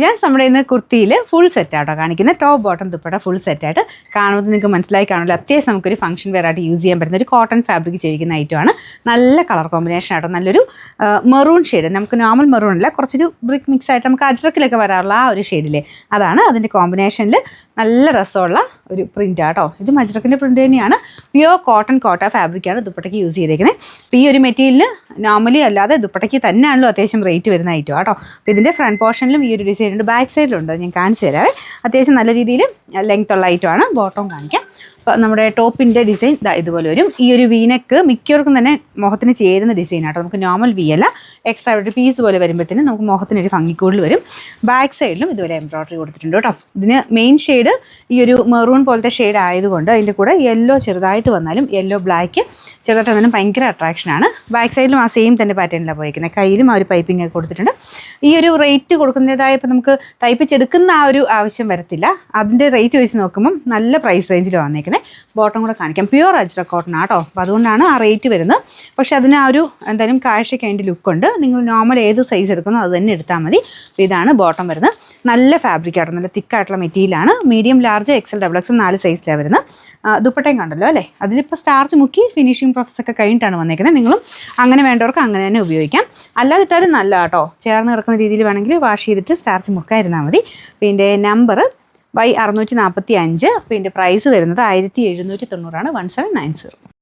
ജാൻസ് നമ്മുടെ ഇന്ന് കുർത്തിയിൽ ഫുൾ സെറ്റായിട്ടോ കാണിക്കുന്നത്. ടോപ്പ് ബോട്ടം ദുപ്പട്ട ഫുൾ സെറ്റായിട്ട് കാണുമ്പോൾ നിങ്ങൾക്ക് മനസ്സിലായി കാണില്ല. അത്യാവശ്യം നമുക്കൊരു ഫംഗ്ഷൻ വെയർ ആയിട്ട് യൂസ് ചെയ്യാൻ പറ്റുന്ന ഒരു കോട്ടൺ ഫാബ്രിക് ചെയ്തിരിക്കുന്ന ഐറ്റമാണ്. നല്ല കളർ കോമ്പിനേഷൻ ആട്ടോ, നല്ലൊരു മെറൂൺ ഷെയ്ഡ്. നമുക്ക് നോർമൽ മെറൂൺ അല്ല, കുറച്ചൊരു ബ്രിക്ക് മിക്സ് ആയിട്ട് നമുക്ക് അജ്രക്കിലൊക്കെ വരാറുള്ള ആ ഒരു ഷെയ്ഡിലെ അതാണ്. അതിൻ്റെ കോമ്പിനേഷനിൽ നല്ല രസമുള്ള ഒരു പ്രിൻ്റ് ആട്ടോ. ഇത് അജ്രക്കിൻ്റെ പ്രിൻ്റ് തന്നെയാണ്. പ്യുവർ കോട്ടൺ ഫാബ്രിക്കാണ് ദുപ്പട്ടയ്ക്ക് യൂസ് ചെയ്തേക്കുന്നത്. അപ്പോൾ ഈ ഒരു മെറ്റീരിയലിന് നോർമലി അല്ലാതെ ദുപ്പട്ടയ്ക്ക് തന്നെയാണല്ലോ അത്യാവശ്യം റേറ്റ് വരുന്ന ഐറ്റം ആട്ടോ. അപ്പോൾ ഇതിൻ്റെ ഫ്രണ്ട് പോർഷനിലും ഈ ഒരു ഡിസൈൻ ഉണ്ട്, ബാക്ക് സൈഡിലുണ്ട്. ഞാൻ കാണിച്ചു തരാവേ. അത്യാവശ്യം നല്ല രീതിയിൽ ലെങ്ത് ഉള്ള ഐറ്റമാണ്. ബോട്ടം കാണിക്കാം. അപ്പോൾ നമ്മുടെ ടോപ്പിൻ്റെ ഡിസൈൻ ഇതുപോലെ വരും. ഈ ഒരു വീനെക്ക് മിക്കവർക്കും തന്നെ മുഖത്തിന് ചേരുന്ന ഡിസൈൻ ആട്ടോ. നമുക്ക് നോർമൽ വി അല്ല, എക്സ്ട്രാ ഒരു പീസ് പോലെ വരുമ്പോഴത്തേനും നമുക്ക് മുഖത്തിനൊരു ഭംഗിക്കൂടുതൽ വരും. ബാക്ക് സൈഡിലും ഇതുപോലെ എംബ്രോയ്ഡറി കൊടുത്തിട്ടുണ്ട് കേട്ടോ. ഇതിന് മെയിൻ ഷെയ്ഡ് ഈ ഒരു മെറൂൺ പോലത്തെ ഷെയ്ഡ് ആയതുകൊണ്ട് അതിൻ്റെ കൂടെ യെല്ലോ ചെറുതായിട്ട് വന്നാലും യെല്ലോ ബ്ലാക്ക് ചെറുതായിട്ട് വന്നാലും ഭയങ്കര അട്രാക്ഷനാണ്. ബാക്ക് സൈഡിലും ആ സെയിം തന്നെ പാറ്റേണിലാണ് പോയിരിക്കുന്നത്. കയ്യിലും ആ ഒരു പൈപ്പിംഗ് ഒക്കെ കൊടുത്തിട്ടുണ്ട്. ഈ ഒരു റേറ്റ് കൊടുക്കുന്നതായ ഇപ്പോൾ നമുക്ക് തയ്പ്പിച്ചെടുക്കുന്ന ആ ഒരു ആവശ്യം വരത്തില്ല. അതിൻ്റെ റേറ്റ് വെച്ച് നോക്കുമ്പം നല്ല പ്രൈസ് റേഞ്ചിൽ വന്നേക്കുന്നത്. ബോട്ടം കൂടെ കാണിക്കാം. പ്യുവർ അജ്രക് കോട്ടൺ ആട്ടോ. അപ്പോൾ അതുകൊണ്ടാണ് ആ റേറ്റ് വരുന്നത്. പക്ഷേ അതിന് ആ ഒരു എന്തായാലും കാഴ്ചയ്ക്ക് അതിൻ്റെ ലുക്കുണ്ട്. നിങ്ങൾ നോർമൽ ഏത് സൈസ് എടുക്കുന്നോ അത് തന്നെ എടുത്താൽ മതി. അപ്പോൾ ഇതാണ് ബോട്ടം വരുന്നത്. നല്ല ഫാബ്രിക് ആട്ടോ, നല്ല തിക്കായിട്ടുള്ള മെറ്റീരിയലാണ്. Medium, large, XL, double XL 4 സൈസിലാണ് വരുന്നത്. ദുപ്പട്ടയും കണ്ടല്ലോ അല്ലേ. അതിലിപ്പോൾ സ്റ്റാർച്ച് മുക്കി ഫിനിഷിംഗ് പ്രോസസ്സൊക്കെ കഴിഞ്ഞിട്ടാണ് വന്നേക്കുന്നത്. നിങ്ങളും അങ്ങനെ വേണ്ടവർക്ക് അങ്ങനെ തന്നെ ഉപയോഗിക്കാം. അല്ലാതിട്ടാലും നല്ല കേട്ടോ. ചേർന്ന് കിടക്കുന്ന രീതിയിൽ വേണമെങ്കിൽ വാഷ് ചെയ്തിട്ട് സ്റ്റാർച്ച് മുക്കായിരുന്നാൽ മതി. പിന്നെ നമ്പർ Y645. പിന്നെ പ്രൈസ് വരുന്നത് 1790 1790.